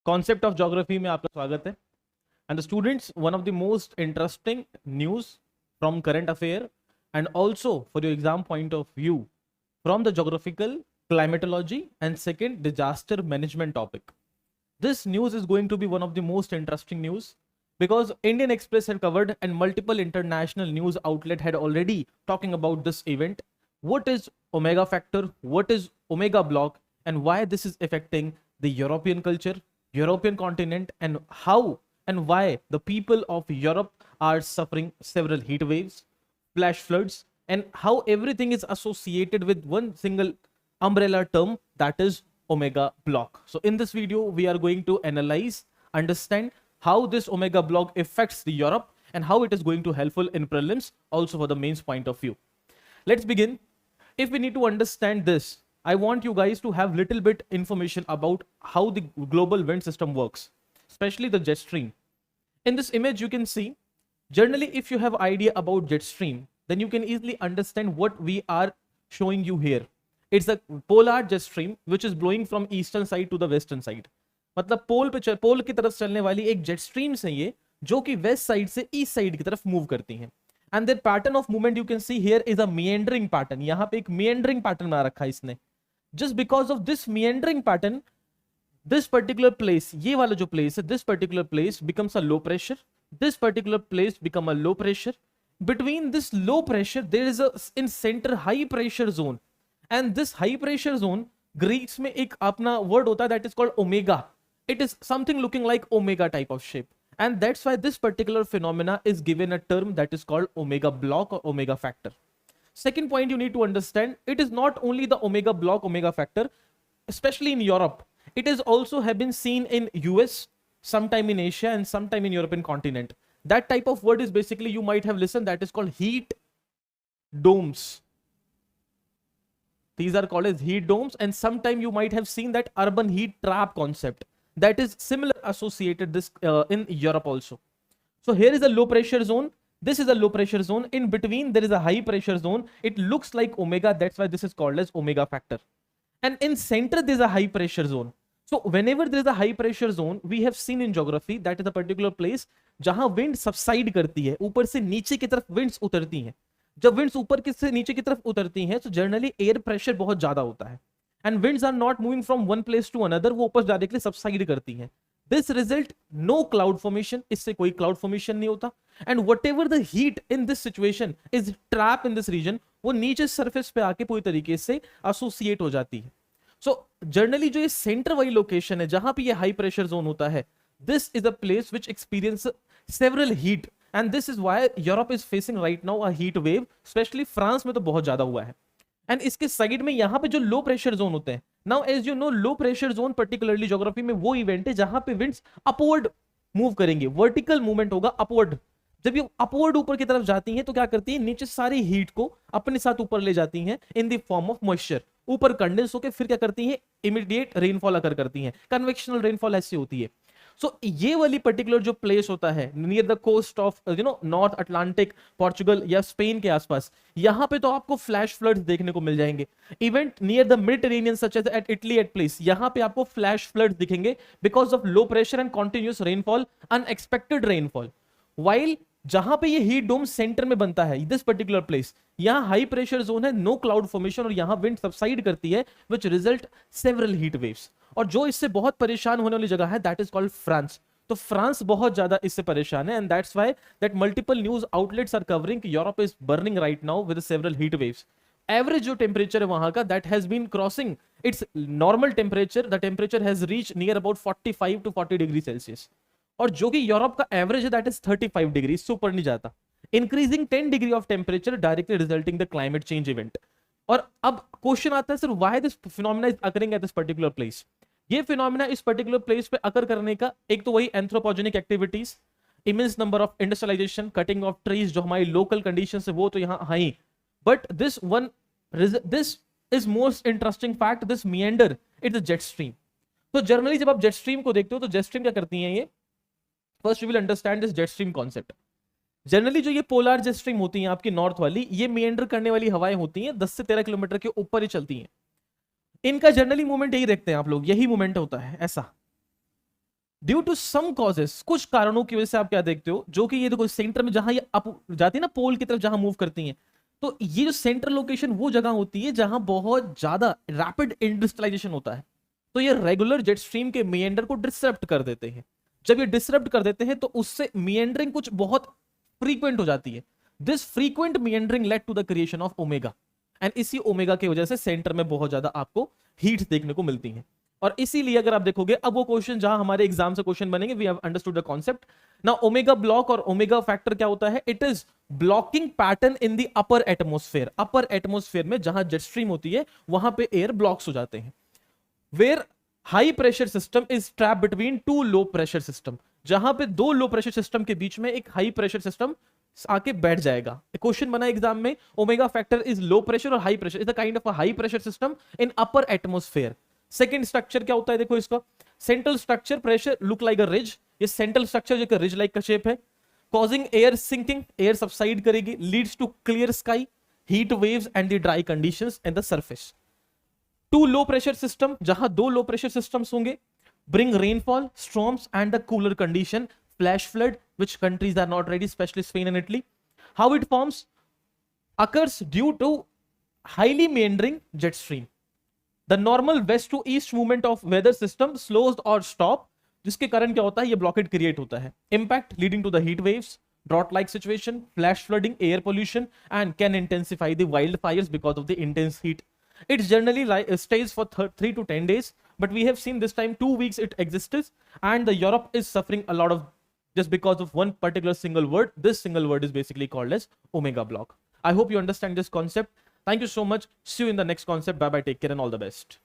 Concept of geography में आपका स्वागत है। And the students, one of the most interesting news from current affair and also for your exam point of view from the geographical climatology and second disaster management topic. This news is going to be one of the most interesting news because Indian Express had covered and multiple international news outlet had already talking about this event. What is omega factor, what is omega block, and why this is affecting the European culture, European continent, and how and why the people of Europe are suffering several heat waves, flash floods, and how everything is associated with one single umbrella term, that is omega block. So in this video we are going to analyze, understand how this omega block affects the Europe and how it is going to helpful in prelims, also for the mains point of view. Let's begin. If we need to understand this, I want you guys to have little bit information about how the global wind system works, especially the jet stream. In this image you can see, generally if you have idea about jet stream, then you can easily understand what we are showing you here. It's a polar jet stream which is blowing from eastern side to the western side. मतलब पोल की तरफ चलने वाली एक jet stream है ये, जो कि वेस्ट साइड से ईस्ट साइड की तरफ मूव करती हैं. And there pattern of movement you can see here is a meandering pattern. यहाँ पे एक meandering पैटर्न बना रखा है इसने. Just because of this meandering pattern, this particular place, ये वाला जो place है, this particular place becomes a low pressure. This particular place become a low pressure. Between this low pressure there is a in center high pressure zone. And this high pressure zone, Greeks में एक अपना word होता है that is called omega. It is something looking like omega type of shape. And that's why this particular phenomena is given a term that is called omega block or omega factor. Second point you need to understand, it is not only the omega block, omega factor, especially in Europe. It is also have been seen in US, sometime in Asia, and sometime in European continent. That type of word is basically, you might have listened, that is called heat domes. These are called as heat domes, and sometime you might have seen that urban heat trap concept. That is similar associated this in Europe also. So here is a low pressure zone. This is a low pressure zone. In between there is a high pressure zone. It looks like omega. That's why this is called as omega factor. And in center there is a high pressure zone. So whenever there is a high pressure zone, we have seen in geography that is a particular place जहां wind subside करती है, ऊपर से नीचे की तरफ winds उतरती हैं. जब winds ऊपर से नीचे की तरफ उतरती हैं तो जनरली एयर प्रेशर बहुत ज्यादा होता है. And winds are not moving from one place to another, वो ऊपर डायरेक्टली सबसाइड करती हैं. This result no cloud formation, इससे कोई cloud formation नहीं होता. And whatever the heat in this situation is trapped in this region, वो नीचे सरफेस पे आके पूरी तरीके से एसोसिएट हो जाती है. सो जनरली जो ये सेंटर वाली लोकेशन है जहां पे ये हाई प्रेशर जोन होता है, this is a place which experience several heat, and this is why Europe is facing right now a heat wave. Specially France में तो बहुत ज्यादा हुआ है. एंड इसके साइड में यहाँ पे जो लो प्रेशर जोन होते हैं, now as you know, low pressure zone particularly geography में वो इवेंट है जहां पे विंड्स अपवर्ड मूव करेंगे, वर्टिकल मूवमेंट होगा अपवर्ड. जब ये अपवर्ड ऊपर की तरफ जाती हैं तो क्या करती है, नीचे सारी हीट को अपने साथ ऊपर ले जाती हैं in the form of moisture. ऊपर कंडेंस होकर फिर क्या करती हैं, इमीडिएट रेनफॉल अकर करती हैं. कन्वेक्शनल रेनफॉल ऐसी होती है. सो ये वाली पर्टिकुलर जो प्लेस होता है near the coast of North Atlantic, Portugal या स्पेन के आसपास, यहां पे तो आपको फ्लैश फ्लड्स देखने को मिल जाएंगे. Event near the Mediterranean such as at Italy at place, यहां पे आपको फ्लैश फ्लड्स दिखेंगे because of low pressure and continuous rainfall, unexpected rainfall. While जहां पे ये हीट डोम सेंटर में बनता है, दिस पर्टिकुलर प्लेस, यहां हाई प्रेशर जोन है, नो क्लाउड फॉर्मेशन, और यहां विंड सबसाइड करती है which result several heat waves. और जो इससे बहुत परेशान होने वाली जगह है दैट इज कॉल्ड फ्रांस. तो फ्रांस बहुत ज्यादा इससे परेशान है, and that's why that multiple news outlets are covering कि Europe is burning right now with several heat waves. Average जो टेम्परेचर है वहां का, that has been crossing its normal temperature. The temperature has reach near about 45 to 40 degree Celsius. और जो कि Europe का average है दैट इज 35 डिग्री, इससे ऊपर नहीं जाता. Increasing 10 degree of temperature directly resulting the climate change event. और अब क्वेश्चन आता है sir, why this phenomena is occurring at this particular place. ये फिनोमेना इस पर्टिकुलर प्लेस पे अकर करने का एक तो वही anthropogenic activities, immense number of industrialization, cutting of trees, जो हमारी लोकल कंडीशन है वो तो यहाँ है. But this is most interesting fact, this meander, it's a jet stream. तो जनरली जब आप जेट स्ट्रीम को देखते हो तो जेट स्ट्रीम क्या करती है, ये first you will understand this jet stream concept. Generally जो ये पोलर जेट स्ट्रीम होती है आपकी नॉर्थ वाली, ये मिएंडर करने वाली हवाएं होती हैं 10 से 13 किलोमीटर के ऊपर ही चलती हैं. इनका जनरली मूवमेंट यही देखते हैं आप लोग, यही मूवमेंट होता है ऐसा. ड्यू टू सम कॉजेस, कुछ कारणों की वजह से आप क्या देखते हो, जो कि ये देखो सेंटर में जहां ये अप जाती है ना, पोल की तरफ जहां मूव करती हैं, तो ये जो सेंट्रल लोकेशन वो जगह होती है जहां बहुत ज्यादा रैपिड इंडस्ट्रियलाइजेशन होता है। तो ये रेगुलर जेट स्ट्रीम के मिएंडर को डिसरप्ट कर देते हैं। जब ये डिसरप्ट कर देते हैं तो उससे मिएंडरिंग कुछ बहुत फ्रीक्वेंट हो जाती है। This frequent meandering led to the creation of omega, and इसी ओमेगा की वजह से सेंटर में बहुत ज्यादा आपको हीट देखने को मिलती है। और इसीलिए अगर आप देखोगे, अब वो क्वेश्चन जहां हमारे एग्जाम से क्वेश्चन बनेंगे, we have understood the concept ना। ओमेगा ब्लॉक और ओमेगा फैक्टर क्या होता है? It is blocking pattern in the upper atmosphere. Upper atmosphere में जहां जेट स्ट्रीम होती है वहां पे एयर ब्लॉक्स हो जाते हैं। Where high pressure system is trap between two low pressure system, जहां पे दो लो प्रेशर सिस्टम के बीच में एक हाई प्रेशर सिस्टम आके बैठ जाएगा। क्वेश्चन बना एग्जाम में, omega factor is low pressure और high pressure is a kind of a high pressure system in upper atmosphere. Second structure क्या होता है, देखो इसका central structure pressure look like a ridge, ये सेंट्रल स्ट्रक्चर जो रिज लाइक का shape है, causing air sinking, air subside करेगी, leads to clear sky, heat waves and the dry conditions and the surface. To low pressure system, जहां दो low pressure systems होंगे, bring rainfall, storms, and the cooler condition, flash flood, which countries are not ready, especially Spain and Italy. How it forms? Occurs due to highly meandering jet stream. The normal west to east movement of weather system slows or stop, जिसके कारण क्या होता है, ये blockade create होता है. Impact leading to the heat waves, drought-like situation, flash flooding, air pollution, and can intensify the wildfires because of the intense heat. It generally stays for 3 to 10 days, but we have seen this time 2 weeks it exists, and the Europe is suffering a lot of just because of one particular single word. This single word is basically called as omega block. I hope you understand this concept. Thank you so much. See you in the next concept. Bye bye. Take care and all the best.